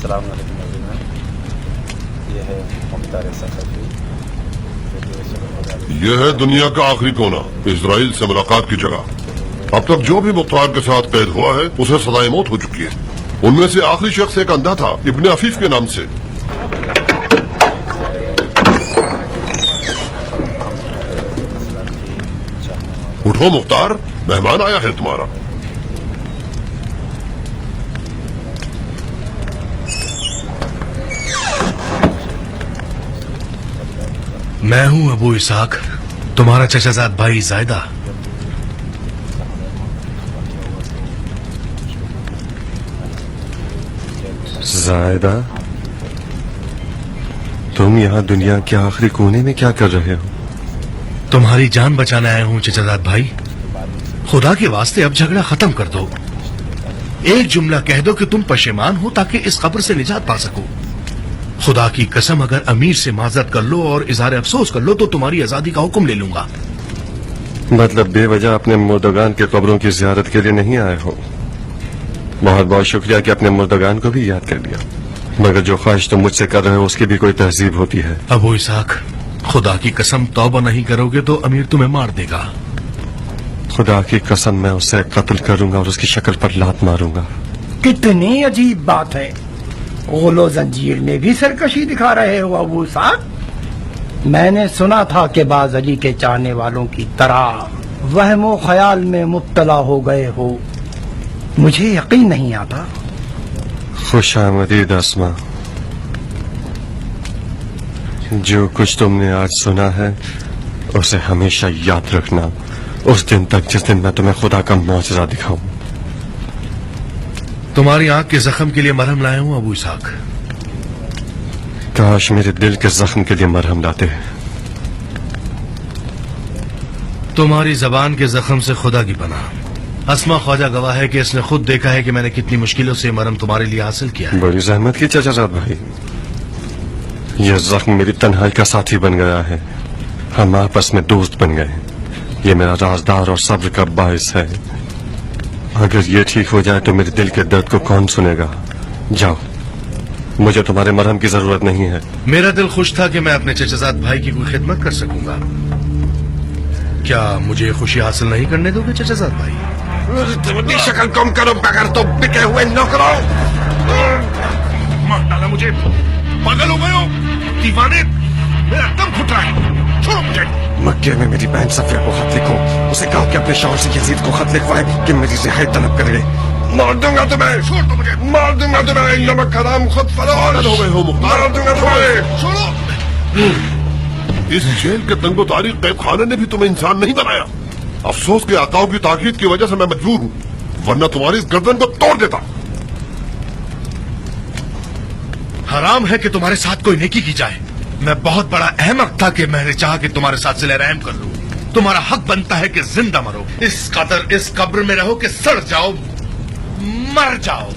अस्सलाम वालेकुम नाज़रीन, ये है मुख्तार सक़फ़ी। यह है दुनिया का आखिरी कोना, इजराइल से मुलाकात की जगह। अब तक जो भी मुख्तार के साथ कैद हुआ है उसे सजाए मौत हो चुकी है। उनमें से आखिरी शख्स एक अंधा था, इब्ने अफीफ के नाम से। उठो मुख्तार, मेहमान आया है तुम्हारा। मैं हूं अबू इसाक, तुम्हारा चचाजाद भाई जायदा। जायदा, तुम यहाँ दुनिया के आखिरी कोने में क्या कर रहे हो? तुम्हारी जान बचाने आया हूं चचाजाद भाई। खुदा के वास्ते अब झगड़ा खत्म कर दो। एक जुमला कह दो कि तुम पशेमान हो ताकि इस कब्र से निजात पा सको। खुदा की कसम, अगर अमीर से माजरत कर लो और इजहार अफसोस कर लो तो तुम्हारी आजादी का हुक्म ले लूंगा। मतलब बेवजह अपने मुर्दगान के कब्रों की जियारत के लिए नहीं आए हो? बहुत बहुत शुक्रिया कि अपने मुर्दगान को भी याद कर लिया, मगर जो ख्वाहिश तुम मुझसे कर रहे हो उसकी भी कोई तहजीब होती है। अबू इसाक, खुदा की कसम, तौबा नहीं करोगे तो अमीर तुम्हें मार देगा। खुदा की कसम, मैं उसे कत्ल करूंगा और उसकी शक्ल पर लात मारूंगा। कितनी अजीब बात है, गोलो जंजीर में भी सरकशी दिखा रहे हो अबू साहब। मैंने सुना था कि बाज अली के चाहने वालों की तरह वहमो ख्याल में मुब्तला हो गए हो। मुझे यकीन नहीं आता। खुशामदीद अस्मा, जो कुछ तुमने आज सुना है उसे हमेशा याद रखना, उस दिन तक जिस दिन मैं तुम्हें खुदा का मौजज़ा दिखाऊं। तुम्हारी आंख के जख्म के लिए मरहम लाया हूं अबू इसाक। काश मेरे दिल के जख्म के लिए मरहम लाते। तुम्हारी जबान के जख्म से खुदा की पनाह। अस्मा ख्वाजा गवाह है कि इसने खुद देखा है कि मैंने कितनी मुश्किलों से मरहम तुम्हारे लिए हासिल किया है। बड़ी जहमत की चचाजाद भाई। यह जख्म मेरी तन्हाई का साथी बन गया है। हम आपस में दोस्त बन गए। ये मेरा राजदार और सब्र का बायस है। अगर ये ठीक हो जाए तो मेरे दिल के दर्द को कौन सुनेगा? जाओ, मुझे तुम्हारे मरहम की जरूरत नहीं है। मेरा दिल खुश था कि मैं अपने चचाजाद भाई की कोई खिदमत कर सकूंगा। क्या मुझे खुशी हासिल नहीं करने दोगे चचाजाद भाई? शक्ल कम करो बगैर तो बिके हुए नौकरों। मार डाला मुझे। पागल हो गए हो दीवाने? मेरा दम घुट रहा है, छोड़ो मुझे। मक्के में मेरी बहन सफिया को खत लिखो। उसे कहो कि अपने शौहर से यजीद को खत लिखवाए कि मेरी रिहाई तलब करे। मार दूंगा तुम्हें, छोड़ दो मुझे। मार दूंगा तुम्हें, नमक हराम खुद फरोश हो गए हो मुख्तार। मार दूंगा तुम्हें। छोड़ो। इस जेल के तंगो तारीख कैद खाने ने भी तुम्हें इंसान नहीं बनाया। अफसोस के आकाओं की ताकीद की वजह से मैं मजबूर हूँ, वरना तुम्हारी इस गर्दन को तोड़ देता। हराम है कि तुम्हारे साथ कोई नेकी की जाए। मैं बहुत बड़ा अहमक था कि मैंने चाहा कि तुम्हारे साथ सिले रहम कर लूं। तुम्हारा हक बनता है कि जिंदा मरो, इस कदर इस कब्र में रहो कि सड़ जाओ, मर जाओ।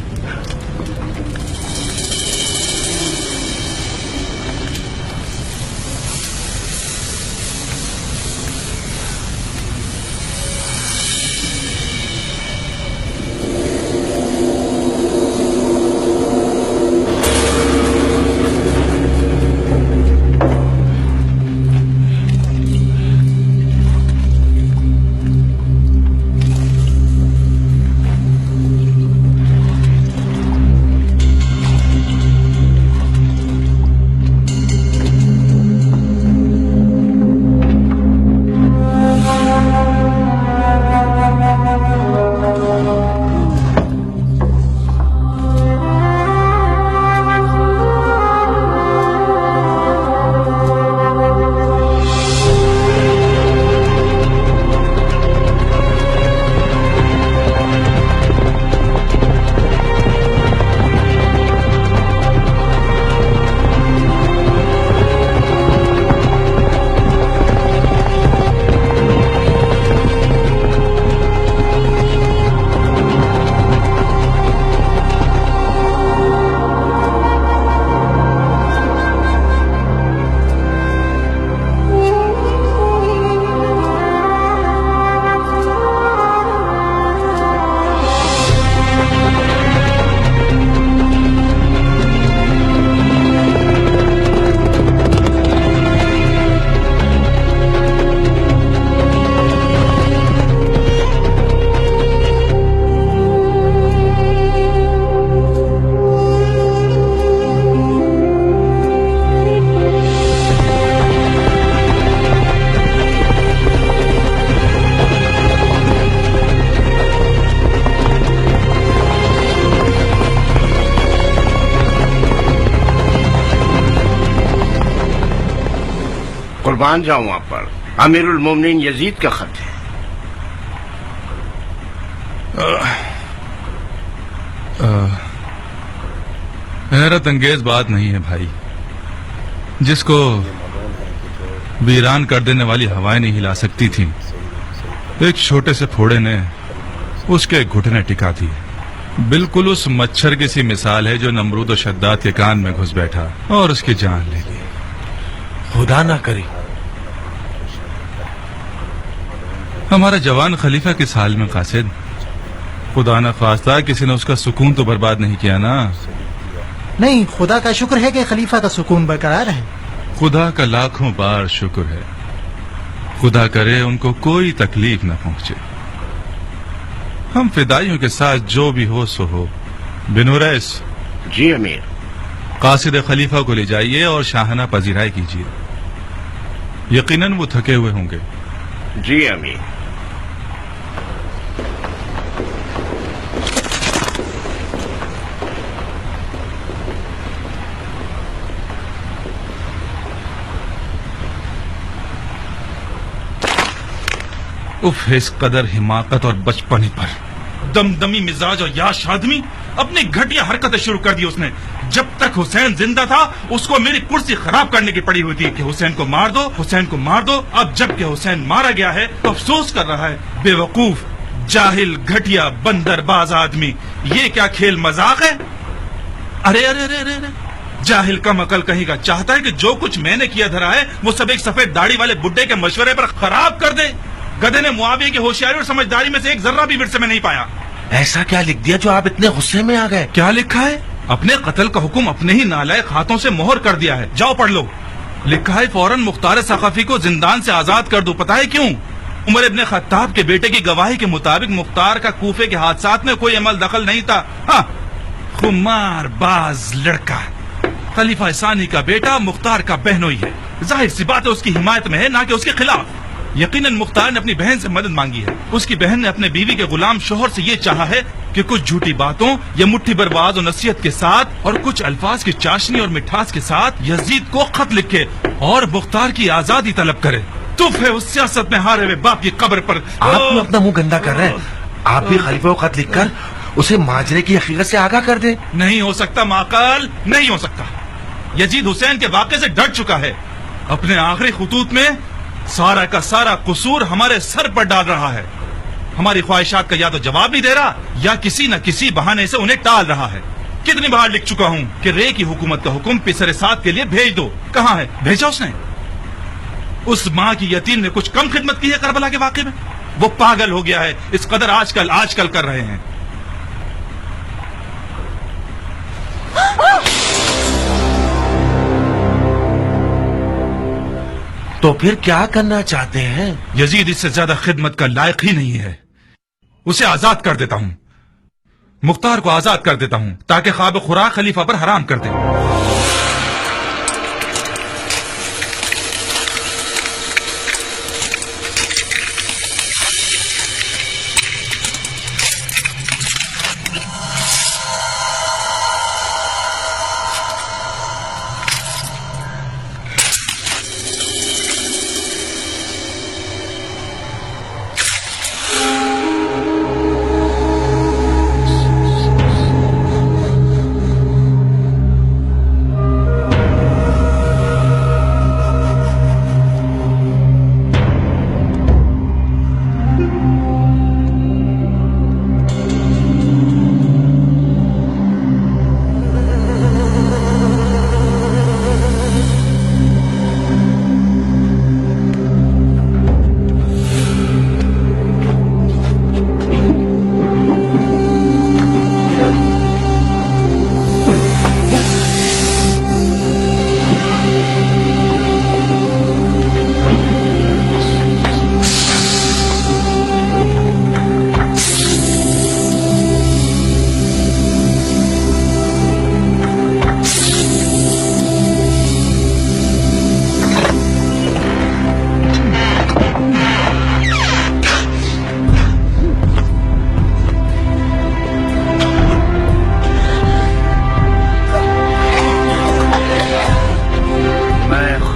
कुर्बान जाऊं आप पर। अमीरुल मोमिनीन यजीद का खत है। हैरत अंगेज बात नहीं है भाई, जिसको वीरान कर देने वाली हवाएं नहीं हिला सकती थी, एक छोटे से फोड़े ने उसके घुटने टिका दिए। बिल्कुल उस मच्छर की सी मिसाल है जो नमरूद और शद्दाद के कान में घुस बैठा और उसकी जान ले ली। खुदा ना करे हमारा जवान खलीफा किस हाल में कासिद? खुदा न खास्ता किसी ने उसका सुकून तो बर्बाद नहीं किया ना? नहीं, खुदा का शुक्र है कि खलीफा का सुकून बरकरार है। खुदा का लाखों बार शुक्र है। खुदा करे उनको कोई तकलीफ न पहुंचे। हम फिदाइयों के साथ जो भी हो सो हो। बिनु रईस। जी अमीर। कासिद खलीफा को ले जाइए और शाहना पजीराई कीजिए। यकीनन वो थके हुए होंगे। जी अमीर। उफ, इस कदर हिमाकत और बचपनी पर दमदमी मिजाज और याश आदमी अपनी घटिया हरकतें शुरू कर दी उसने। जब तक हुसैन जिंदा था उसको मेरी कुर्सी खराब करने की पड़ी हुई थी कि हुसैन को मार दो, हुसैन को मार दो। अब जबकि हुसैन मारा गया है तो अफसोस कर रहा है। बेवकूफ, जाहिल, घटिया, बंदरबाज आदमी, ये क्या खेल मजाक है? अरे अरे अरे अरे, अरे। जाहिल कम अकल कहीं का चाहता है कि जो कुछ मैंने किया धरा है वो सब एक सफेद दाढ़ी वाले बुड्ढे के मशवरे पर खराब कर दे। गधे ने मुआविया की होशियारी और समझदारी में से एक जर्रा भी विरसे में नहीं पाया। ऐसा क्या लिख दिया जो आप इतने गुस्से में आ गए? क्या लिखा है? अपने कत्ल का हुक्म अपने ही नालायक हाथों से मोहर कर दिया है। जाओ पढ़ लो। लिखा है फौरन मुख्तार सकाफी को जिंदान से आजाद कर दो। पता है क्यों? उमर इब्ने खत्ताब के बेटे की गवाही के मुताबिक मुख्तार का कूफे के हादसात में कोई अमल दखल नहीं था। हाँ, खुमार बाज लड़का, खलीफा सानी का बेटा मुख्तार का बहनोई है। जाहिर सी बात है उसकी हिमायत में है, ना कि उसके खिलाफ। यकीनन मुख्तार ने अपनी बहन से मदद मांगी है। उसकी बहन ने अपने बीवी के गुलाम शोहर से ये चाहा है कि कुछ झूठी बातों या मुट्ठी बर्बाद और नसीहत के साथ और कुछ अल्फाज की चाशनी और मिठास के साथ यजीद को खत लिखे और मुख्तार की आजादी तलब करे। तुफ है उस सियासत में हारे हुए बाप की कब्र पर। आप क्यों अपना मुंह गंदा कर रहे हैं? आप भी खलीफा को खत लिखकर उसे माजरे की हकीकत से आगाह कर दे। नहीं हो सकता माकाल, नहीं हो सकता। यजीद हुसैन के वाक़े से डर चुका है। अपने आखिरी खुतूत में सारा का सारा कसूर हमारे सर पर डाल रहा है। हमारी ख्वाहिशात का या तो जवाब नहीं दे रहा या किसी न किसी बहाने से उन्हें टाल रहा है। कितनी बार लिख चुका हूँ कि रे की हुकूमत का हुक्म पिसरे साथ के लिए भेज दो। कहाँ है? भेजा उसने? उस माँ की यतीम ने कुछ कम खिदमत की है करबला के वाक़े में? वो पागल हो गया है। इस कदर आजकल कर रहे हैं। तो फिर क्या करना चाहते हैं? यजीद इससे ज्यादा खिदमत का लायक ही नहीं है। उसे आजाद कर देता हूँ। मुख्तार को आजाद कर देता हूँ ताकि ख्वाब खुराक खलीफा पर हराम कर दे।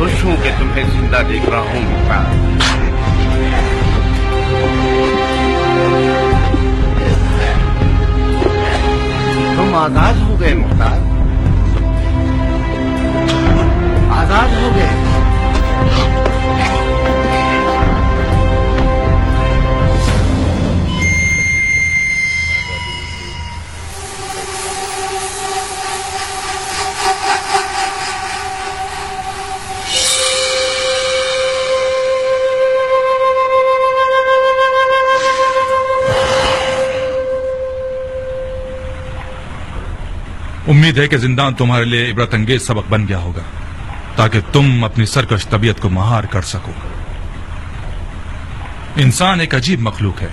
खुश हूँ कि तुम्हें जिंदा देख रहा हूँ मुख्तार। तुम आजाद हो गए मुख्तार, आजाद हो गए। उम्मीद है कि जिंदान तुम्हारे लिए इबरत अंगेज सबक बन गया होगा, ताकि तुम अपनी सरकश तबीयत को महार कर सको। इंसान एक अजीब मखलूक है,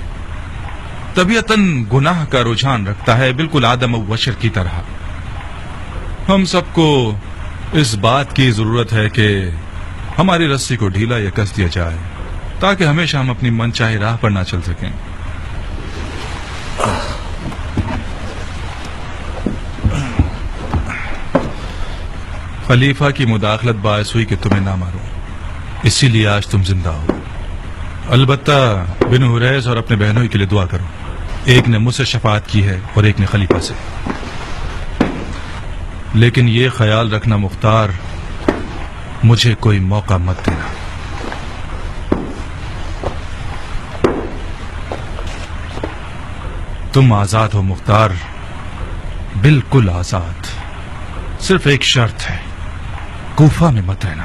तबीयतन गुनाह का रुझान रखता है, बिल्कुल आदम और बशर की तरह। हम सबको इस बात की जरूरत है कि हमारी रस्सी को ढीला या कस दिया जाए, ताकि हमेशा हम अपनी मनचाही राह पर ना चल सकें। खलीफा की मुदाखलत बायस हुई कि तुम्हें ना मारो, इसीलिए आज तुम जिंदा हो। अलबत्ता बिन हुरैस और अपने बहनों के लिए दुआ करो। एक ने मुझसे शफाअत की है और एक ने खलीफा से। लेकिन ये ख्याल रखना मुख्तार, मुझे कोई मौका मत देना। तुम आजाद हो मुख्तार, बिल्कुल आजाद। सिर्फ एक शर्त है, कूफा में मत रहना।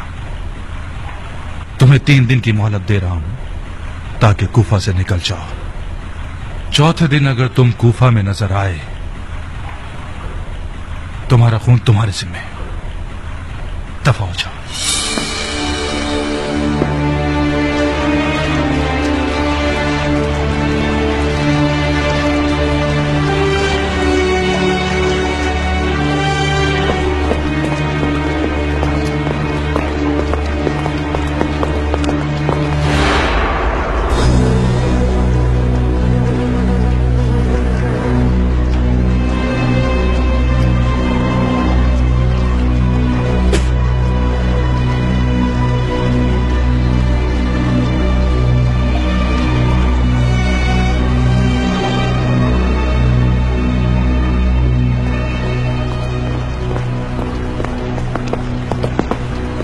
तुम्हें 3 दिन की मोहलत दे रहा हूं ताकि कूफा से निकल जाओ। चौथे दिन अगर तुम कूफा में नजर आए, तुम्हारा खून तुम्हारे जिम्मे, दफा हो जाओ।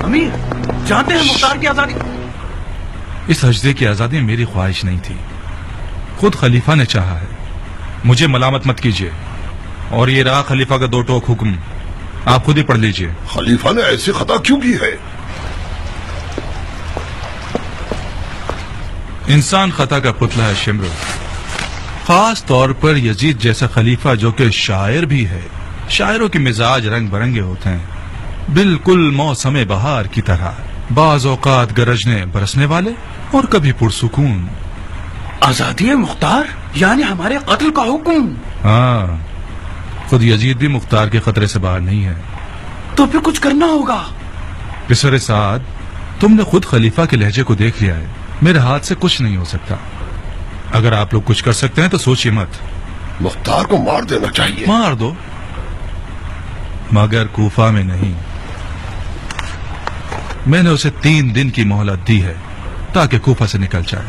अमीर, जानते हैं मुख्तार की आजादी। इस हजदे की आजादी मेरी ख्वाहिश नहीं थी, खुद खलीफा ने चाहा है। मुझे मलामत मत कीजिए। और ये रहा खलीफा का 2 टोक हुक्म, आप खुद ही पढ़ लीजिए। खलीफा ने ऐसी खता क्यों की है? इंसान खता का पुतला है शिमर, खास तौर पर यजीद जैसा खलीफा जो कि शायर भी है। शायरों के मिजाज रंग बिरंगे होते हैं, बिल्कुल मौसम बहार की तरह, बाज औकात गरजने बरसने वाले और कभी पुरसुकून। आजादी है मुख्तार, यानी हमारे कत्ल का हुक्म। हाँ, खुद यजीद भी मुख्तार के खतरे से बाहर नहीं है। तो फिर कुछ करना होगा। पिसर साद, तुमने खुद खलीफा के लहजे को देख लिया है। मेरे हाथ से कुछ नहीं हो सकता। अगर आप लोग कुछ कर सकते हैं तो सोचिए मत। मुख्तार को मार देना चाहिए। मार दो, मगर कूफा में नहीं। मैंने उसे 3 दिन की मोहलत दी है ताकि कूफा से निकल जाए।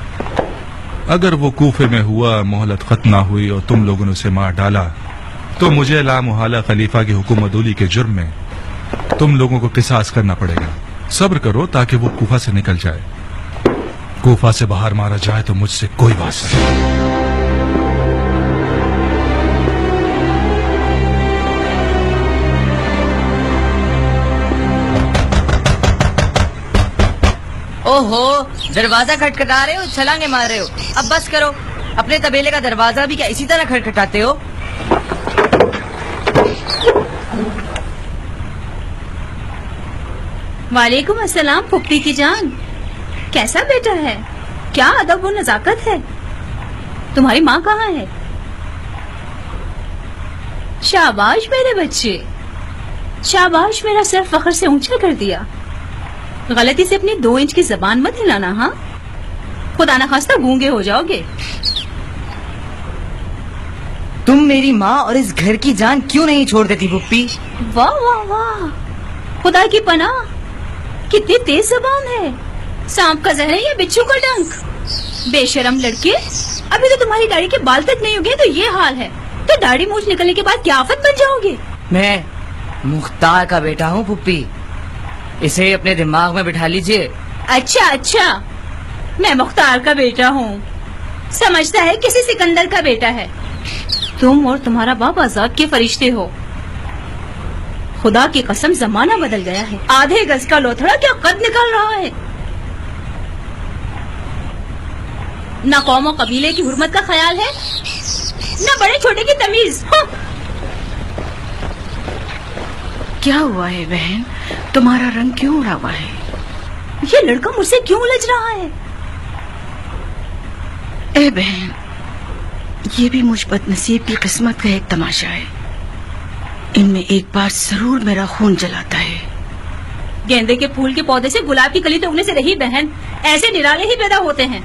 अगर वो कूफे में हुआ, मोहलत खत्म ना हुई और तुम लोगों ने उसे मार डाला, तो मुझे लामुहाला खलीफा की हुकुम अदूली के जुर्म में तुम लोगों को किसास करना पड़ेगा। सब्र करो ताकि वो कूफा से निकल जाए। कूफा से बाहर मारा जाए तो मुझसे कोई बात नहीं। ओहो, दरवाजा खटखटा रहे हो, छलांगे मार रहे हो। अब बस करो। अपने तबेले का दरवाजा भी क्या इसी तरह खटखटाते हो? वालेकुम अस्सलाम फुफ्ती की जान। कैसा बेटा है? क्या अदब और नजाकत है? तुम्हारी माँ कहाँ है? शाबाश मेरे बच्चे, शाबाश। मेरा सर फख्र से ऊंचा कर दिया। गलती से अपनी 2 इंच की जबान मत हिलाना। हाँ, खुदा ना खास्ता गूंगे हो जाओगे। तुम मेरी माँ और इस घर की जान क्यों नहीं छोड़ देती पुप्पी? वाह वाह वाह, खुदा की पनाह। कितनी तेज जबान है। सांप का जहर है या बिच्छू का डंक? बेशरम लड़के, अभी तो तुम्हारी दाढ़ी के बाल तक नहीं उगे तो ये हाल है, तो दाढ़ी मूछ निकलने के बाद क्या आफत बन जाओगे। मैं मुख्तार का बेटा हूँ पुप्पी, इसे अपने दिमाग में बिठा लीजिए। अच्छा अच्छा, मैं मुख्तार का बेटा हूँ, समझता है किसी सिकंदर का बेटा है। तुम और तुम्हारा बाप आजाद के फरिश्ते हो। खुदा की कसम जमाना बदल गया है। आधे गज का लोथड़ा क्या कद निकाल रहा है। न कौम और कबीले की हुर्मत का ख्याल है, न बड़े छोटे की तमीज। क्या हुआ है बहन, तुम्हारा रंग क्यों उड़ा हुआ है? ये लड़का मुझसे क्यों उलझ रहा है? ए बहन, ये भी मुझ बदनसीब की किस्मत का एक तमाशा है। इनमें एक बार जरूर मेरा खून जलाता है। गेंदे के फूल के पौधे से गुलाब की कली तो उगने से रही बहन, ऐसे निराले ही पैदा होते हैं।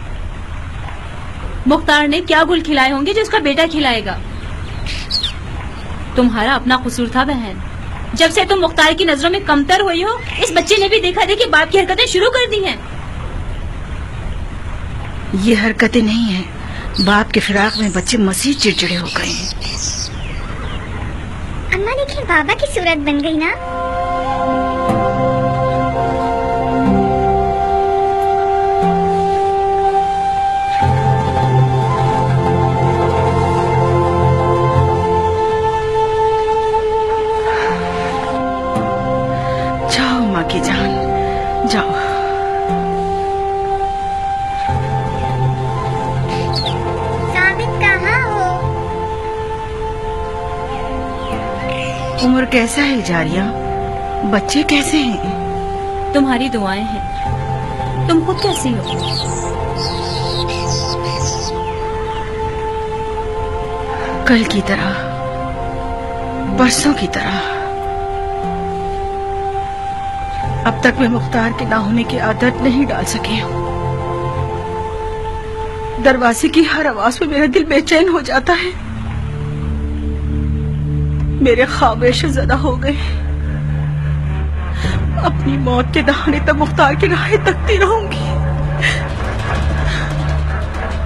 मुख्तार ने क्या गुल खिलाए होंगे जो उसका बेटा खिलाएगा। तुम्हारा अपना कसूर था बहन, जब से तुम मुख्तार की नजरों में कमतर हुई हो, इस बच्चे ने भी देखा देखी बाप की हरकतें शुरू कर दी हैं। ये हरकतें नहीं हैं, बाप के फिराक में बच्चे मजीद चिड़चिड़े हो गए हैं। अम्मा देखिए, बाबा की सूरत बन गई ना। जाओ माँ की जान, जाओ। उम्र कैसा है जारिया, बच्चे कैसे हैं? तुम्हारी दुआएं हैं। तुम खुद कैसी हो? कल की तरह, परसों की तरह। अब तक मैं मुख्तार के ना होने की आदत नहीं डाल सकी हूँ। दरवाजे की हर आवाज में मेरा दिल बेचैन हो जाता है। मेरे ख्वाब शज़दा हो गए। अपनी मौत के दहाने तक मुख्तार की राहें तकती रहूंगी।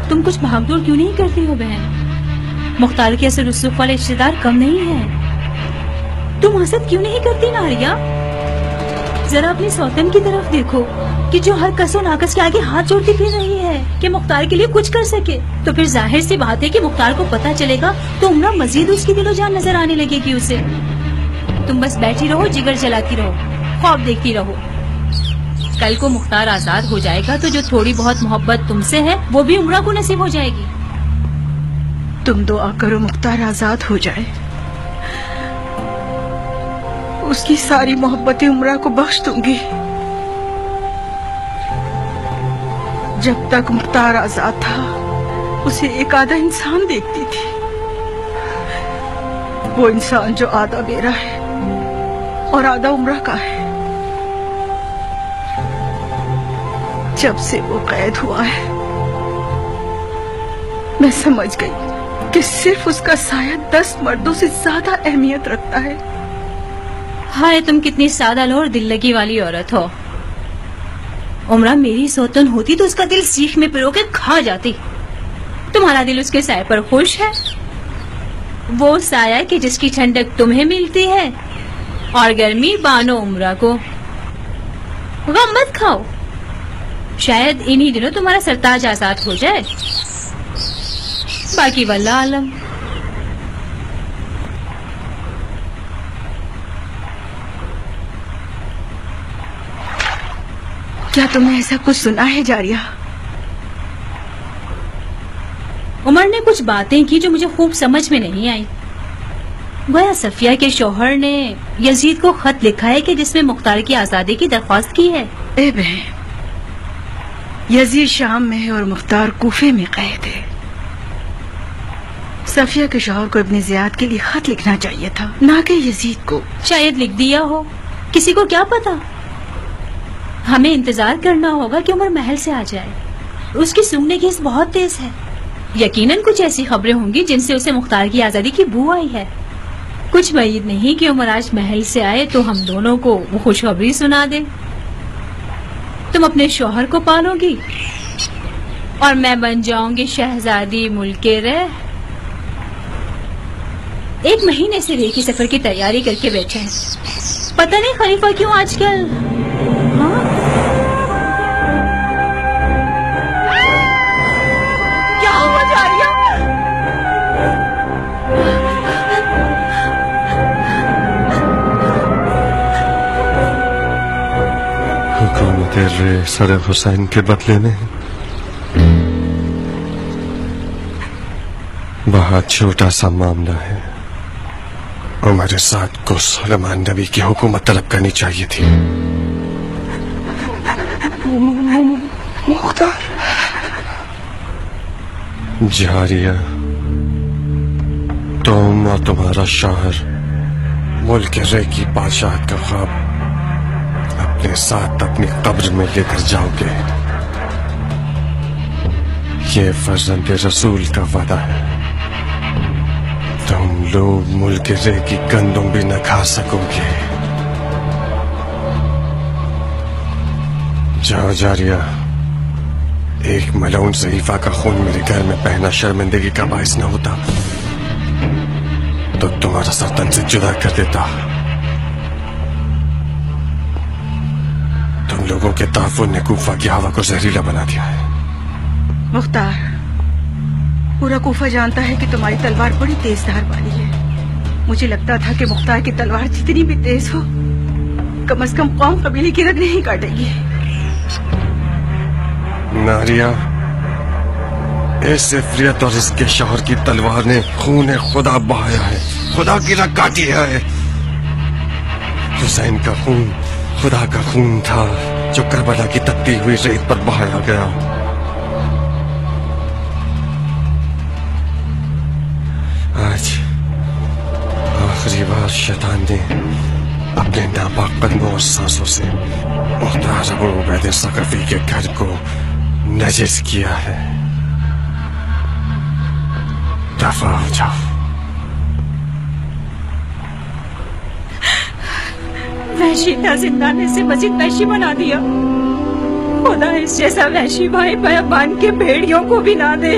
तुम कुछ भागदौड़ क्यों नहीं करती हो बहन? मुख्तार के असर रुसूख वाले रिश्तेदार कम नहीं है। तुम हसद क्यों नहीं करती नारिया? जरा अपनी सौतन की तरफ देखो कि जो हर कसो नाकस के आगे हाथ जोड़ती फिर रही है कि मुख्तार के लिए कुछ कर सके। तो फिर जाहिर सी बात है कि मुख्तार को पता चलेगा तो उम्रा मजीद उसकी दिलो जान नजर आने लगेगी उसे। तुम बस बैठी रहो, जिगर जलाती रहो, ख्वाब देखती रहो। कल को मुख्तार आजाद हो जाएगा तो जो थोड़ी बहुत मोहब्बत तुमसे है वो भी उम्रा को नसीब हो जाएगी। तुम दुआ करो मुख्तार आजाद हो जाए, उसकी सारी मोहब्बतें उम्रा को बख्श दूंगी। जब तक मुख्तार आजाद था उसे एक आधा इंसान देखती थी, वो इंसान जो आधा मेरा है और आधा उम्रा का है। जब से वो कैद हुआ है मैं समझ गई कि सिर्फ उसका साया 10 मर्दों से ज्यादा अहमियत रखता है। हाय, तुम कितनी सादा लो और दिल लगी वाली औरत हो। उम्रा मेरी सौतन होती तो उसका दिल सीख में पिरो के खा जाती। तुम्हारा दिल उसके साए पर खुश है, वो साया कि जिसकी ठंडक तुम्हें मिलती है और गर्मी बानो उम्रा को। गम मत खाओ, शायद इन्हीं दिनों तुम्हारा सरताज आजाद हो जाए। बाकी वल्लाह आलम। क्या तुमने ऐसा कुछ सुना है जारिया? उमर ने कुछ बातें की जो मुझे खूब समझ में नहीं आई। गोया सफिया के शौहर ने यजीद को खत लिखा है कि जिसमें मुख्तार की आजादी की दरख्वास्त की है। ए बहन, यजीद शाम में है और मुख्तार कूफे में कैद है। सफिया के शौहर को इब्ने ज़ियाद के लिए खत लिखना चाहिए था, ना कि यजीद को। शायद लिख दिया हो, किसी को क्या पता। हमें इंतजार करना होगा कि उमर महल से आ जाए। उसकी सूंघने की हिस्स बहुत तेज है। यकीनन कुछ ऐसी खबरें होंगी जिनसे उसे मुख्तार की आजादी की बू आई है। कुछ उम्मीद नहीं कि उमर आज महल से आए तो हम दोनों को वो खुशखबरी सुना दे। तुम अपने शौहर को पालोगी और मैं बन जाऊंगी शहजादी मुल्के रह। 1 महीने से रे की सफर की तैयारी करके बैठे हैं। पता नहीं खलीफा क्यों आजकल। हाँ? क्या हुआ जारिया? हुकूमत रे सर हुसैन के बदले में बहुत छोटा सा मामला है। उमर साद को सुलेमान नबी की हुकूमत तलब करनी चाहिए थी। मुख्तार जारिया, तुम और तुम्हारा शौहर मुल्क रे की बादशाह का ख्वाब अपने साथ अपनी कब्र में लेकर जाओगे। ये फर्जंद रसूल का वादा है। तुम लोग मुल्क रे की गंदुम भी न खा सकोगे। जाओ जारिया, एक मलऊन ज़ईफा का खून मेरे घर में बहना शर्मिंदगी का बाइस न होता तो तुम्हारा सर तन से जुदा कर देता। तुम लोगों के ताफुन ने कूफा की हवा को जहरीला बना दिया है। मुख्तार, पूरा कूफा जानता है कि तुम्हारी तलवार बड़ी तेज धार वाली है। मुझे लगता था कि मुख्तार की तलवार जितनी भी तेज हो, कम से कम कौम कबीले की रग नहीं काटेगी। नारिया, इस इफ्रियत और इसके शौहर की तलवार ने खून खुदा बहाया है, खुदा की रग काटी है। हुसैन का खून खुदा का खून था जो करबला की तपती हुई रेत पर बहाया गया। आज आखिरी बार शैतान ने अपने नापाक कदमों और सांसों से मुख्तार अबू उबैद सकफी के घर को नजिस किया है। दफा हो जाओ। वहशी था, जिंदा ने से मस्जिद वहशी बना दिया। खुदा इस जैसा वहशी भाई बयाबान के भेड़ियों को भी ना दे।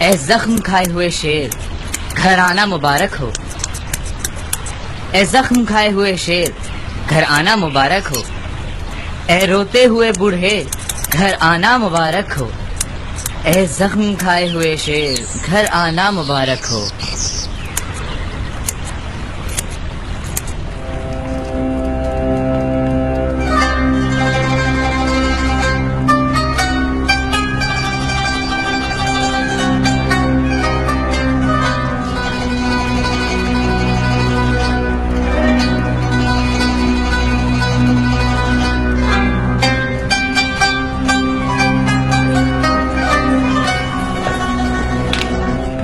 ए जख्म खाए हुए शेर, घर आना मुबारक हो। ए जख्म खाए हुए शेर, घर आना मुबारक हो। ए रोते हुए बूढ़े, घर आना मुबारक हो। ए जख्म खाए हुए शेर, घर आना मुबारक हो।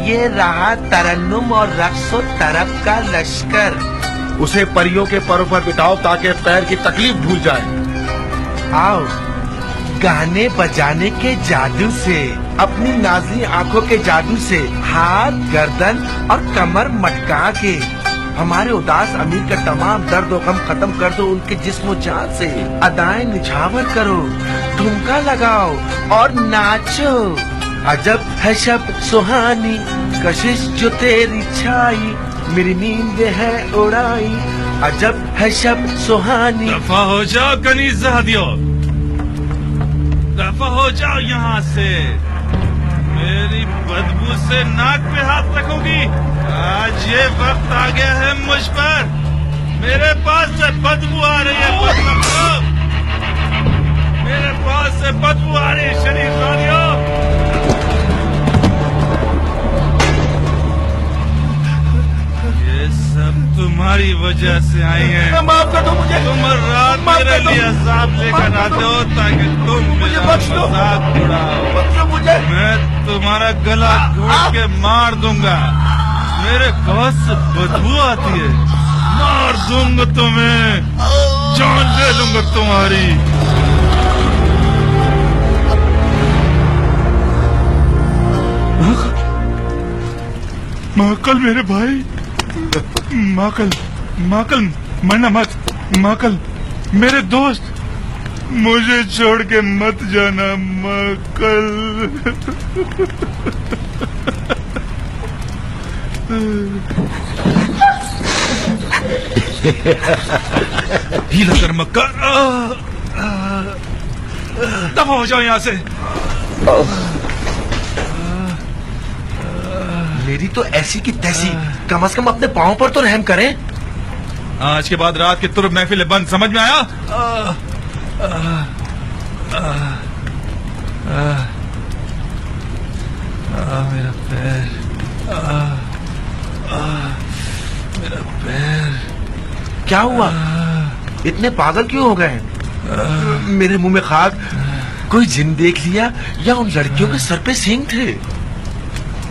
ये रहा तरन्नुम और रक्सो तरफ का लश्कर। उसे परियों के परों पर बिठाओ ताकि पैर की तकलीफ भूल जाए। आओ, गाने बजाने के जादू से, अपनी नाज़ी आंखों के जादू से हाथ, गर्दन और कमर मटका के हमारे उदास अमीर का तमाम दर्द और गम खत्म कर दो। उनके जिस्म जान से अदाएं निछावर करो, ठुमका लगाओ और नाचो। अजब है शब सुहानी, कशिश जो तेरी छाई, मेरी नींद है उड़ाई। अजब है शब सुहानी। दफा हो जाओ कनीज़ादियों, दफा हो जाओ यहाँ से। मेरी बदबू से नाक पे हाथ रखोगी। आज ये वक्त आ गया है मुझ पर। मेरे पास से बदबू आ रही है। मेरे पास से बदबू आ रही है शरीफानियों। ये सब तुम्हारी वजह से आई हैं। माफ कर दो मुझे। तुम रात मेरे लिए अज़ाब लेकर आते हो ताकि तुम मेरा मजाक उड़ाओ। मुझे मैं तुम्हारा गला घोट के मार दूंगा। मेरे गौस से बदबू आती है। मार दूंगा तुम्हें, जान ले लूंगा तुम्हारी। माकल मेरे भाई, माकल माकल मरना मत। माकल मेरे दोस्त, मुझे छोड़ के मत जाना माकल। हीला कर मक्का, दफा हो जाओ यहाँ से। मेरी तो ऐसी की तैसी, कम से कम अपने पाँव पर तो रहम करें। आज के बाद रात की तुर्क महफिल बंद, समझ में आया? मेरा पैर, मेरा पैर। क्या हुआ? इतने पागल क्यों हो गए? मेरे मुंह में खाक, कोई जिन देख लिया या उन लड़कियों के सर पे सींग थे?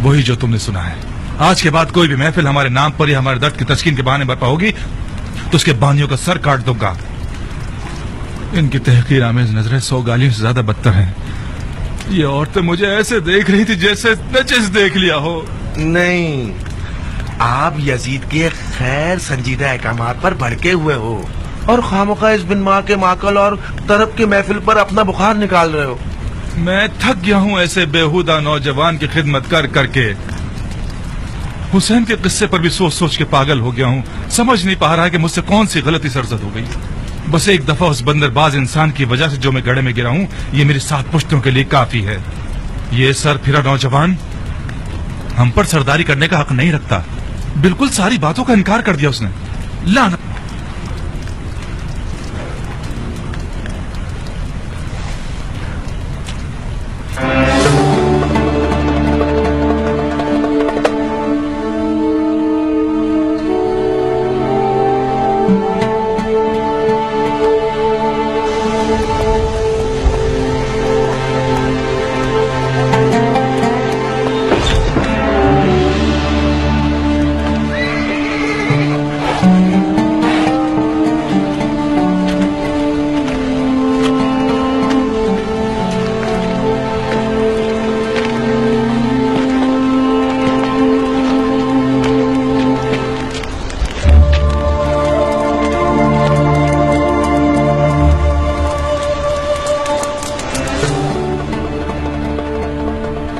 वही जो तुमने सुना है। आज के बाद कोई भी महफिल हमारे नाम पर या हमारे दर्द की तस्कीन के बहाने बर्पा होगी तो उसके बानियों का सर काट दूंगा। इनकी तहकीर आमेज नजरें 100 गालियों से ज्यादा बदतर हैं। ये औरतें मुझे ऐसे देख रही थी जैसे नचिस देख लिया हो। नहीं, आप यजीद के खैर संजीदा अहकामात पर भड़के हुए हो और खामखा इस बिन माँ के माकल और तरफ के महफिल पर अपना बुखार निकाल रहे हो। मैं थक गया हूँ ऐसे बेहुदा नौजवान की खिदमत कर करके। हुसैन के किस्से पर भी सोच सोच के पागल हो गया हूँ। समझ नहीं पा रहा कि मुझसे कौन सी गलती सरजद हो गई। बस एक दफा उस बंदरबाज इंसान की वजह से जो मैं गड्ढे में गिरा हूँ, ये मेरी 7 पुश्तों के लिए काफी है। ये सर फिरा नौजवान हम पर सरदारी करने का हक नहीं रखता। बिल्कुल सारी बातों का इनकार कर दिया उसने। लाना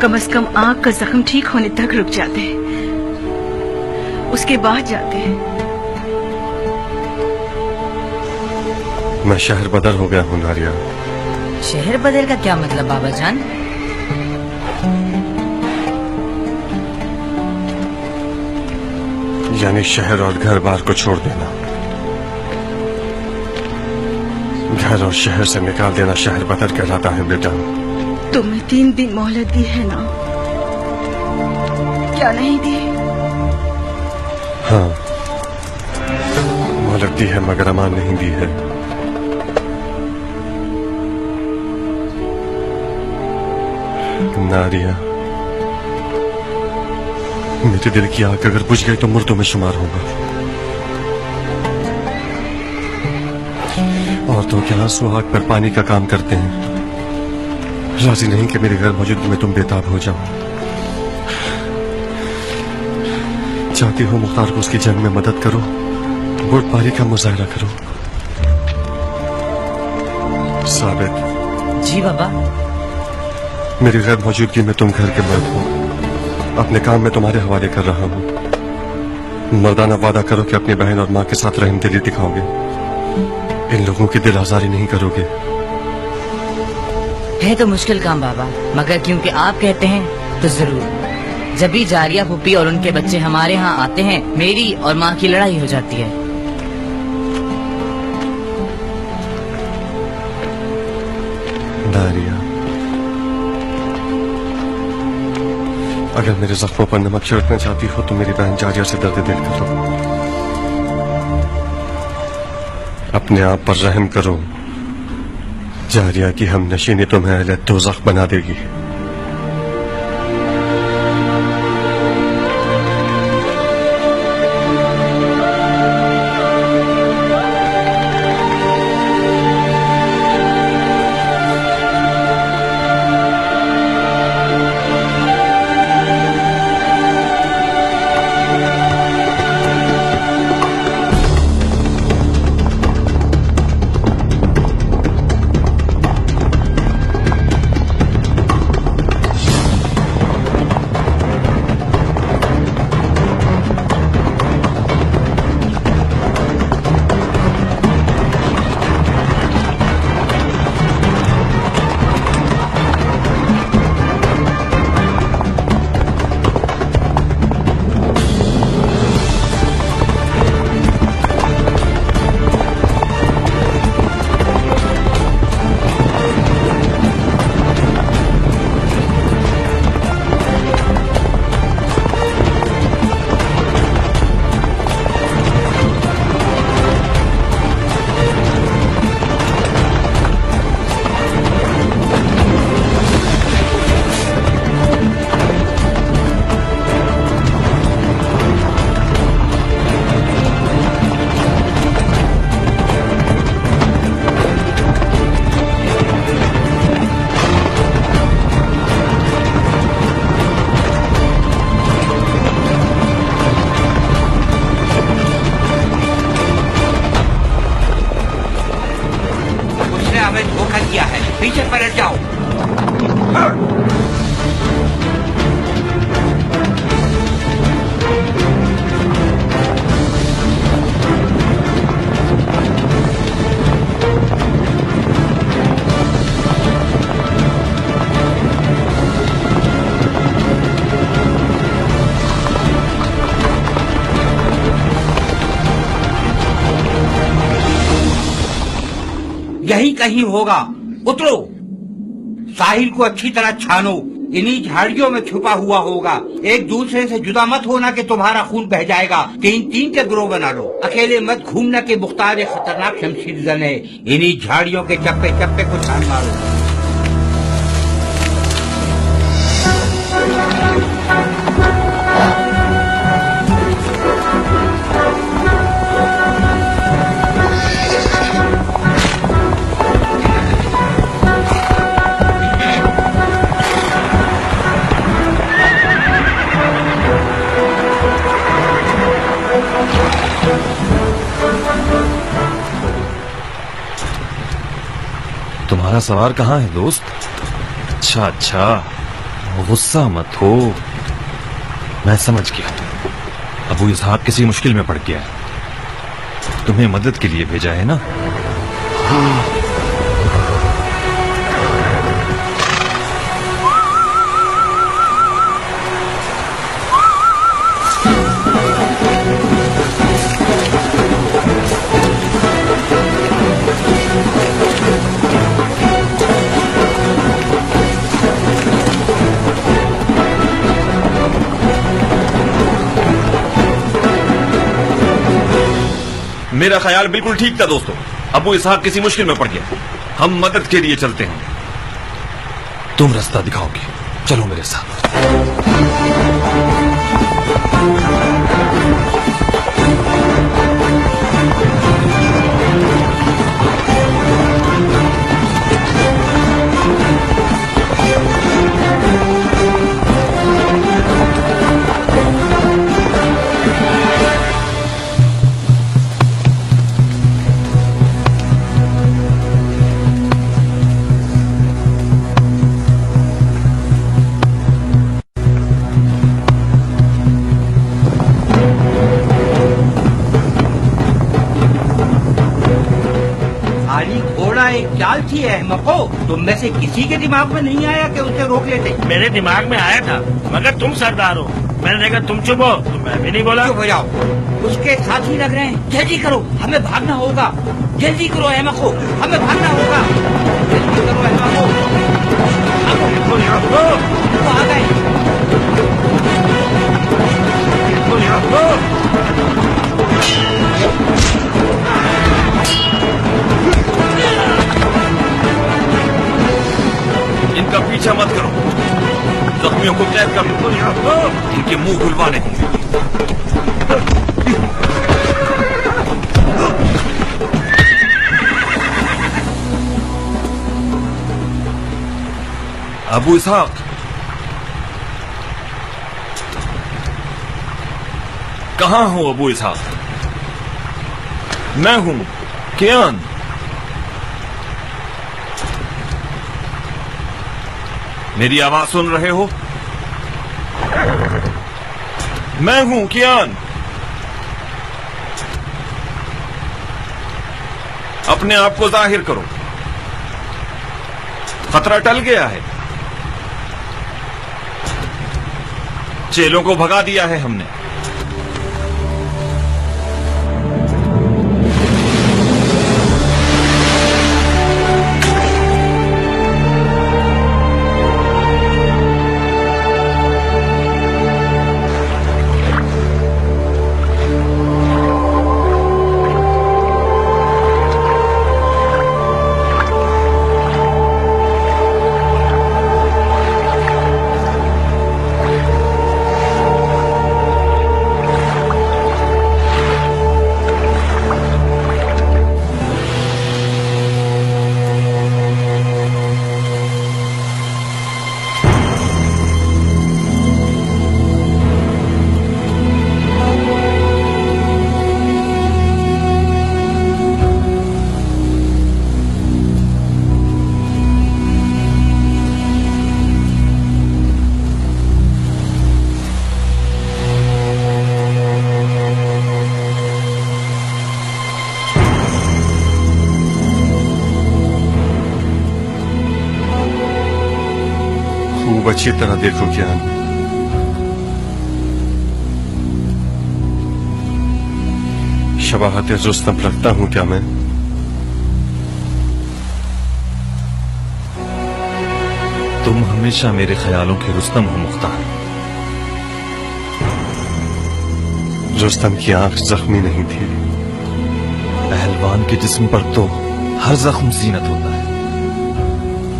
कम से कम आंख का जख्म ठीक होने तक रुक जाते, उसके बाद जाते। मैं शहर बदर हो गया हूँ नारिया। शहर बदल का क्या मतलब बाबा जान? यानी शहर और घर बार को छोड़ देना। घर और शहर से निकाल देना शहर बदर कहलाता है बेटा। तुम्हें 3 दिन मोहलत दी है ना? क्या नहीं दी? हाँ, मोहलत दी है मगर अमान नहीं दी है। नारिया, मेरे दिल की आग अगर बुझ गई तो मुर्दों में शुमार होगा। और तो क्या आंसू आग पर पानी का काम करते हैं। राजी नहीं कि मेरे घर मौजूदगी में तुम बेताब हो जाओ। चाहती हो मुख्तार को उसकी जंग में मदद करो, बुर्दबारी का मुजाहरा करो। साबित। जी बाबा। मेरी गैर मौजूदगी में तुम घर के मर्द हो। अपने काम में तुम्हारे हवाले कर रहा हूँ। मर्दाना वादा करो कि अपनी बहन और माँ के साथ रहमदिली दिखाओगे। इन लोगों की दिल आजारी नहीं करोगे। है तो मुश्किल काम बाबा, मगर क्योंकि आप कहते हैं तो जरूर। जब भी जारिया फूफी और उनके बच्चे हमारे यहाँ आते हैं, मेरी और माँ की लड़ाई हो जाती है। नारिया, अगर मेरे जख्मों पर नमक छिड़कना चाहती हो तो मेरी बहन जारिया से दर्द दिल करो। अपने आप पर रहम करो। जारिया की हम नशीनी तुम्हें अहले दोज़ख बना देगी। पीछे पलट जाओ। यही कहीं होगा, उतरो। साहिल को अच्छी तरह छानो, इन्हीं झाड़ियों में छुपा हुआ होगा। एक दूसरे से जुदा मत होना कि तुम्हारा खून बह जाएगा। 3-3 के ग्रोह बना लो, अकेले मत घूमना कि मुख्तार एक खतरनाक शमशीर जन है। इन्हीं झाड़ियों के चप्पे चप्पे को छान मारो। तुम्हारा सवार कहाँ है दोस्त? अच्छा अच्छा, गुस्सा मत हो, मैं समझ गया। अबू इसहाक किसी मुश्किल में पड़ गया है, तुम्हें मदद के लिए भेजा है ना? मेरा ख्याल बिल्कुल ठीक था दोस्तों। अबू इसहाक किसी मुश्किल में पड़ गया, हम मदद के लिए चलते हैं। तुम रास्ता दिखाओगे, चलो मेरे साथ। चाल थी अहमको, तुम में से किसी के दिमाग में नहीं आया कि उसे रोक लेते? मेरे दिमाग में आया था, मगर तुम सरदार हो। मैंने देखा तुम चुप हो तो मैं भी नहीं बोला। चुप हो जाओ, उसके साथी लग रहे हैं। जल्दी करो, हमें भागना होगा। जल्दी करो अहमको, हमें भागना होगा। जल्दी करो अहमको। तो आ गए। आदमियों को कैद कर इनके मुंह खुलवाने होंगे। अबू इसहाक, कहां हो अबू इसहाक? मैं हूं कियान। मेरी आवाज सुन रहे हो? मैं हूं कियान। अपने आप को जाहिर करो। खतरा टल गया है। चेलों को भगा दिया है हमने। खूब अच्छी तरह देखो कियान। शबाहत रुस्तम लगता हूं क्या मैं? तुम हमेशा मेरे ख्यालों के रुस्तम हो मुख्तार। रुस्तम की आंख जख्मी नहीं थी। पहलवान के जिस्म पर तो हर जख्म जीनत होता है।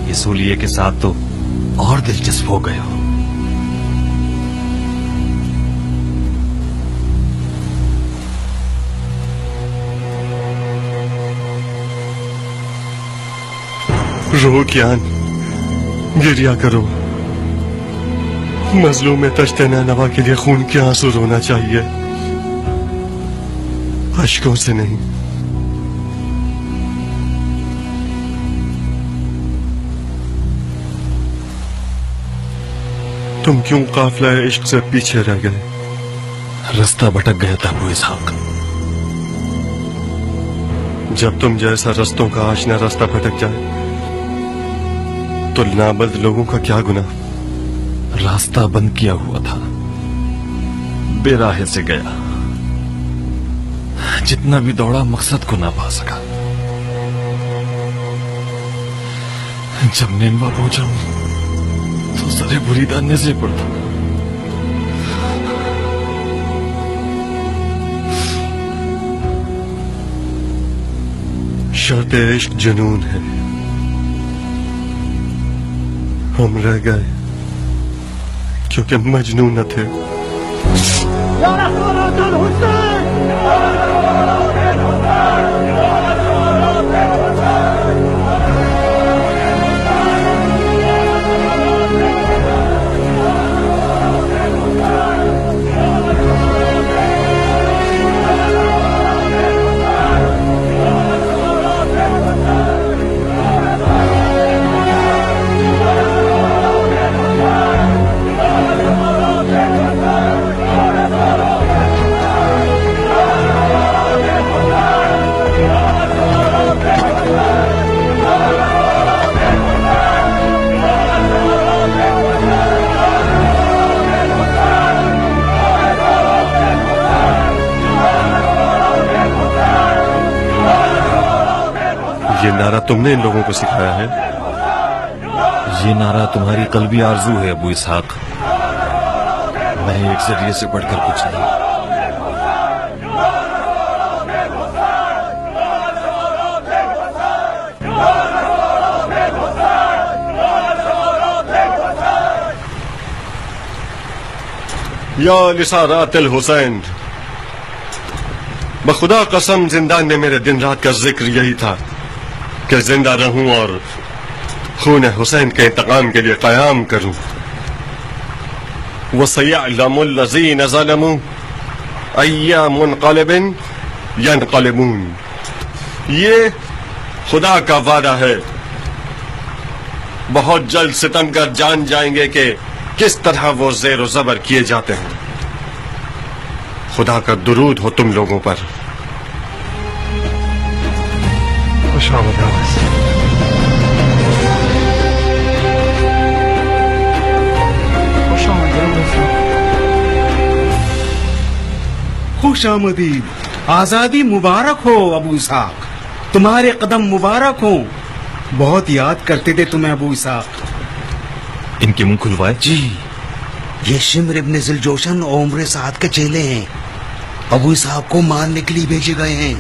ये सूलिये के साथ तो और दिलचस्प हो गए हो। रो कियान, गिरिया करो। मजलूम में तश्ते नैनवा के लिए खून के आंसू रोना चाहिए, अश्कों से नहीं। तुम क्यों काफिला इश्क से पीछे रह गए? रास्ता भटक गया था अबू इसहाक। जब तुम जैसा रस्तों का आशना रास्ता भटक जाए तो नाबल्द लोगों का क्या गुनाह? रास्ता बंद किया हुआ था, बेराहे से गया। जितना भी दौड़ा मकसद को ना पा सका। जब नेनवा पहुंचा तो सरे बुरी दाने से पड़ता। शर्त इश्क जुनून है। हम रह गए क्योंकि मजनून न थे। ये नारा तुमने इन लोगों को सिखाया है? ये नारा तुम्हारी कल्बी आरजू है अबू इसहाक। मैं एक जरिए से बढ़कर कुछ नहीं। या लिसारातिल हुसैन, बखुदा कसम जिंदान में मेरे दिन रात का जिक्र यही था कि जिंदा रहूं और खून हुसैन के इंतकाम के लिए कयाम करूं। वसयअलमुल लज़ीन ज़लमू अय्या मुनक़लिबिन यनक़लिबून। ये खुदा का वादा है, बहुत जल्द सितमगर जान जाएंगे कि किस तरह वो ज़ेर ज़बर किए जाते हैं। खुदा का दुरूद हो तुम लोगों पर। खुश आमदीद, आजादी मुबारक हो अबू इसाक, तुम्हारे कदम मुबारक हो। बहुत याद करते थे तुम्हें अबू इसाक। इनके मुंह खुलवाए। जी, ये शिम्र इब्न ज़िलजोशन और उम्र साद के चेले हैं, अबू इसाक को मारने के लिए भेजे गए हैं।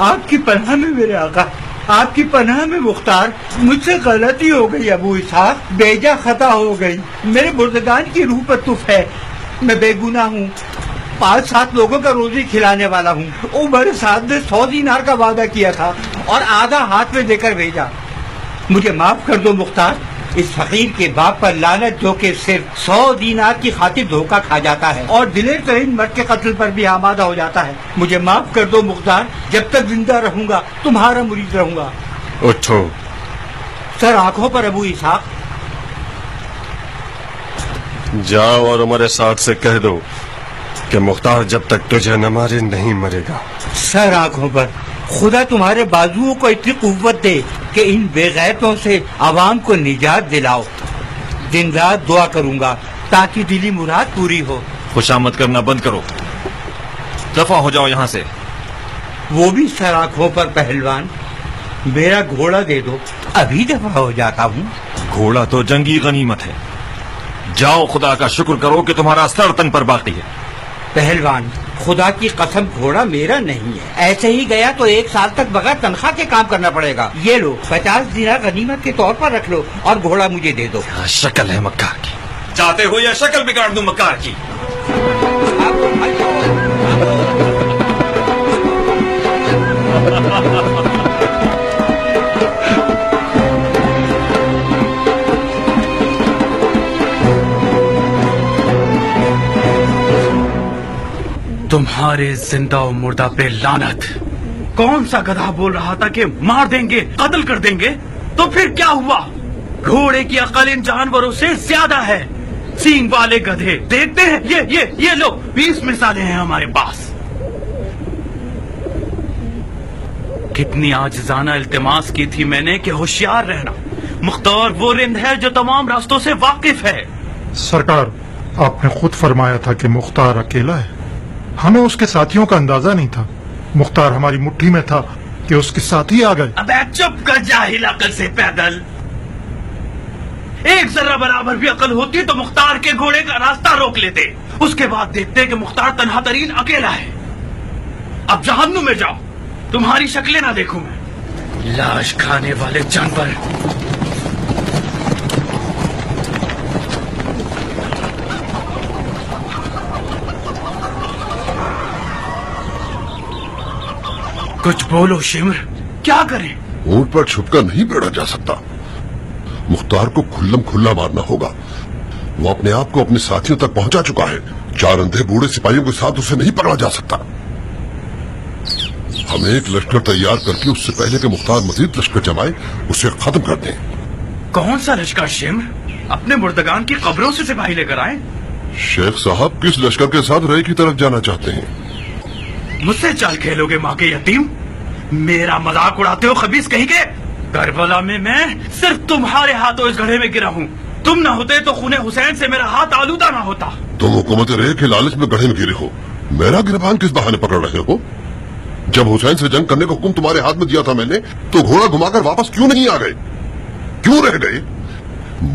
आपकी पनाह में मेरे आका, आपकी पनाह में मुख्तार। मुझसे गलती हो गई अबू इसाक, बेजा खता हो गई। मेरे बुर्दगान की रूह पर तुफ है, मैं बेगुनाह हूँ। 5-7 लोगों का रोजी खिलाने वाला हूँ। उमर साद ने 100 दीनार का वादा किया था और आधा हाथ में देकर भेजा। मुझे माफ कर दो मुख्तार, इस फकीर के बाप पर लानत जो कि सिर्फ 100 दीनार की खातिर धोखा खा जाता है और दिलेर तरीन मर्द के कत्ल पर भी आमादा हो जाता है। मुझे माफ कर दो मुख्तार, जब तक जिंदा रहूंगा तुम्हारा मुरीद रहूंगा। उठो। सर आंखों पर अबू इसाक। जाओ और उमर साद से कह दो कि मुख्तार जब तक तुझे न मारे नहीं मरेगा। सर आंखों पर। खुदा तुम्हारे बाजुओं को इतनी कुव्वत दे कि इन बेगैरतों से आवाम को निजात दिलाओ। दिन रात दुआ करूंगा ताकि दिली मुराद पूरी हो। खुशामद करना बंद करो, दफा हो जाओ यहाँ से। वो भी सर आंखों पर पहलवान। मेरा घोड़ा दे दो, अभी दफा हो जाता हूँ। घोड़ा तो जंगी गनीमत है। जाओ, खुदा का शुक्र करो कि तुम्हारा सर तन पर बाकी है। पहलवान, खुदा की कसम घोड़ा मेरा नहीं है। ऐसे ही गया तो 1 साल तक बगैर तनख्वाह के काम करना पड़ेगा। ये लो 50 दिनार गनीमत के तौर पर रख लो और घोड़ा मुझे दे दो। शक्ल है मक्कार की, चाहते हो या शक्ल बिगाड़ दूं मक्कार की। तुम्हारे जिंदा और मुर्दा पे लानत। कौन सा गधा बोल रहा था कि मार देंगे, कत्ल कर देंगे? तो फिर क्या हुआ? घोड़े की अकल इन जानवरों से ज्यादा है। सींग वाले गधे देखते हैं। ये लो 20 मिसालें हैं हमारे पास। कितनी आजिज़ाना इल्तिमास की थी मैंने कि होशियार रहना। मुख्तार वो रिंद है जो तमाम रास्तों से वाकिफ है। सरकार, आपने खुद फरमाया था कि मुख्तार अकेला है। हमें उसके साथियों का अंदाजा नहीं था। मुख्तार हमारी मुट्ठी में था कि उसके साथी आ गए। अबे चुप कर जाहिल, अकल से पैदल। एक जरा बराबर भी अकल होती तो मुख्तार के घोड़े का रास्ता रोक लेते। उसके बाद देखते कि मुख्तार तन्हा तरीन अकेला है। अब जहन्नुम में जाओ, तुम्हारी शक्लें ना देखूं मैं। लाश खाने वाले जानवर। कुछ बोलो शिमर, क्या करें? ऊंट पर छुपकर नहीं बैठा जा सकता। मुख्तार को खुल्लम खुल्ला मारना होगा। वो अपने आप को अपने साथियों तक पहुंचा चुका है। 4 अंधे बूढ़े सिपाहियों के साथ उसे नहीं पकड़ा जा सकता। हमें एक लश्कर तैयार करके उससे पहले कि मुख्तार मजीद लश्कर जमाए उसे खत्म कर दें। कौन सा लश्कर शिमर? अपने मुर्दगान की कब्रों से सिपाही लेकर आए। शेख साहब किस लश्कर के साथ रय की तरफ जाना चाहते हैं? मुझसे चाल खेलोगे माँ के यतीम? मेरा मजाक उड़ाते हो खबीस कहीं के? करबला में मैं सिर्फ तुम्हारे हाथों इस घड़े में गिरा हूँ। तुम न होते तो खूने हुसैन से मेरा हाथ आलूदा ना होता। तुम हुकूमत रे के लालच में गढ़े में गिरे हो। मेरा गिरबान किस बहाने पकड़ रहे हो? जब हुसैन से जंग करने का हुक्म तुम्हारे हाथ में दिया था मैंने, तो घोड़ा घुमाकर वापस क्यों नहीं आ गए? क्यों रह गए?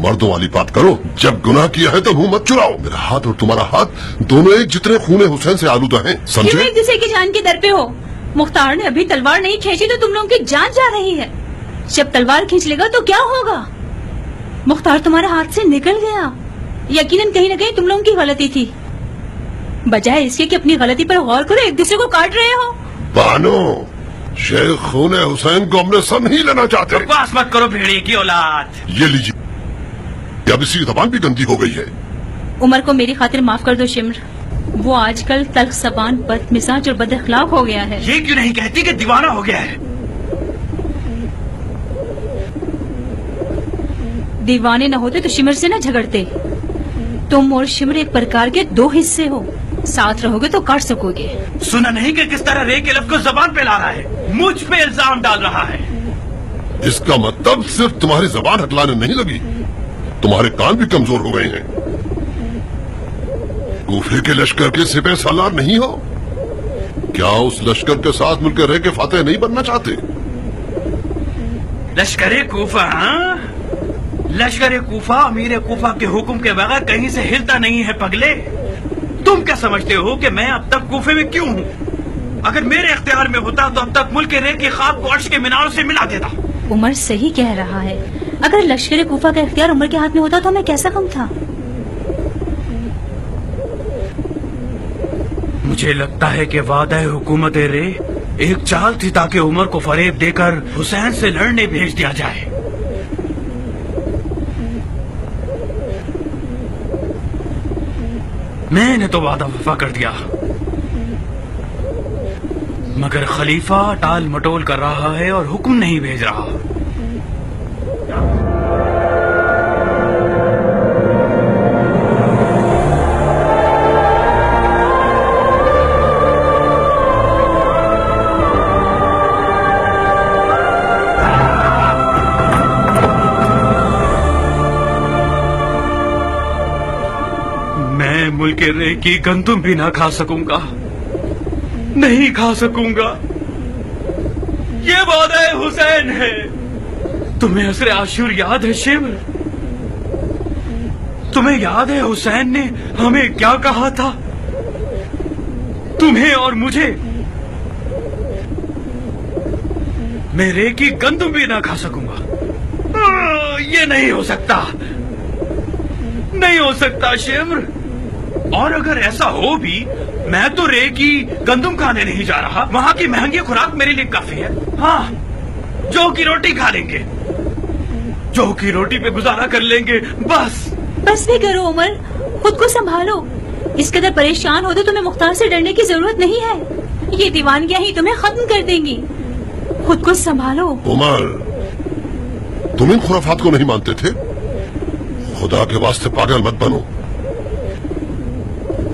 मर्दों वाली बात करो। जब गुनाह किया है तो मुंह मत चुराओ। मेरा हाथ और तुम्हारा हाथ दोनों एक जितने खूने हुसैन से आलूदा हैं। समझे? क्यों एक दूसरे की जान के दर पे हो? मुख्तार ने अभी तलवार नहीं खींची तो तुम लोगों की जान जा रही है। जब तलवार खींच लेगा तो क्या होगा? मुख्तार तुम्हारे हाथ से निकल गया। यकीनन कहीं न कहीं तुम लोगों की गलती थी। बजाय इसके कि अपनी गलती पर गौर करो, एक दूसरे को काट रहे हो। बानो, शेख खून हुसैन को अपने संग नहीं लेना चाहते। बकवास मत करो भेड़िए की औलाद। ये लीजिए, अब इसकी जबान भी गंदी हो गई है। उमर को मेरी खातिर माफ कर दो शिम्र। वो आजकल तल्ख ज़बान, बदमिजाज और बदअखलाक हो गया है। ये क्यों नहीं कहती कि दीवाना हो गया है? दीवाने न होते तो शिमर से न झगड़ते। तुम और शिमर एक प्रकार के दो हिस्से हो, साथ रहोगे तो काट सकोगे। सुना नहीं कि किस तरह रे के लफ्ज़ को जबान पे ला रहा है, मुझ पे इल्जाम डाल रहा है। इसका मतलब सिर्फ तुम्हारी जबान हटलाने नहीं लगी, तुम्हारे कान भी कमजोर हो गए हैं। कूफे के लश्कर के सिपह सालार नहीं हो क्या? उस लश्कर के साथ मिलकर रह के फातेह नहीं बनना चाहते? लश्करे कूफा? हाँ, लश्करे कूफा अमीर कूफा के हुक्म के बगैर कहीं से हिलता नहीं है पगले। तुम क्या समझते हो कि मैं अब तक कूफे में क्यों हूँ? अगर मेरे इख्तियार में होता तो अब तक मुल्क रे की ख्वाब को अर्श के मीनारों से मिला देता। उमर सही कह रहा है। अगर लश्कर कूफा का इख्तियार उमर के हाथ में होता तो हमें कैसा कम था। मुझे लगता है कि वादा हुकूमत रे एक चाल थी ताकि उमर को फरेब देकर हुसैन से लड़ने भेज दिया जाए। मैंने तो वादा वफा कर दिया, मगर खलीफा टाल मटोल कर रहा है और हुक्म नहीं भेज रहा। मुल्क रे की गंदुम भी ना खा सकूंगा, नहीं खा सकूंगा। ये वादा हुसैन है। तुम्हें असर आशूर याद है शिमर? तुम्हें याद है हुसैन ने हमें क्या कहा था? तुम्हें और मुझे। मैं रे की गंदुम भी ना खा सकूंगा। ये नहीं हो सकता, नहीं हो सकता शिमर। और अगर ऐसा हो भी, मैं तो रे की गंदुम खाने नहीं जा रहा। वहाँ की महंगी खुराक मेरे लिए काफी है। हाँ, जौ की रोटी खा लेंगे, जौ की रोटी पे गुजारा कर लेंगे, बस। बस भी करो उमर, खुद को संभालो। इस कदर परेशान हो तो तुम्हें मुख्तार से डरने की जरूरत नहीं है। ये दीवानगियां ही तुम्हें खत्म कर देंगी। खुद को संभालो। उमर, तुम इन खुराफात को नहीं मानते थे? खुदा के वास्ते पागल मत बनो।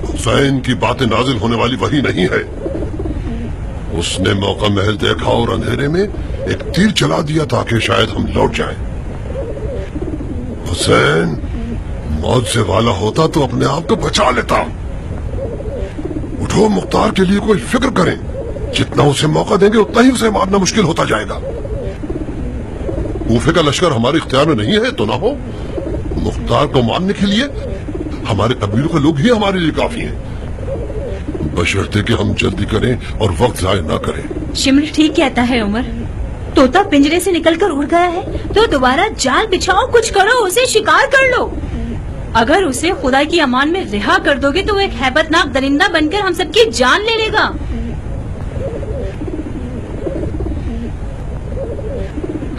हुसैन की बातें नाजिल होने वाली वही नहीं है। उसने मौका महल देखा और अंधेरे में एक तीर चला दिया ताकि शायद हम लौट जाएं। हुसैन मौत से वाला होता तो अपने आप को बचा लेता। उठो, मुख्तार के लिए कोई फिक्र करें। जितना उसे मौका देंगे उतना ही उसे मारना मुश्किल होता जाएगा। कूफे का लश्कर हमारे इख्तियार में नहीं है तो ना हो। मुख्तार को मारने के लिए हमारे कबीलों के लोग ही हमारे लिए काफी हैं, बशर्ते कि हम जल्दी करें और वक्त जाया ना करें। शिमर ठीक कहता है उमर। तोता पिंजरे से निकलकर उड़ गया है तो दोबारा जाल बिछाओ, कुछ करो, उसे शिकार कर लो। अगर उसे खुदा की अमान में रिहा कर दोगे तो वो एक हैबतनाक दरिंदा बनकर हम सबकी जान ले लेगा।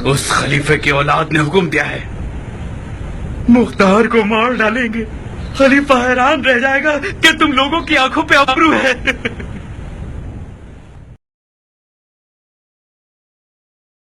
उस खलीफे की औलाद ने हुक्म दिया है, मुख्तार को मार डालेंगे। खलीफा हैरान रह जाएगा कि तुम लोगों की आंखों पे अबरू है।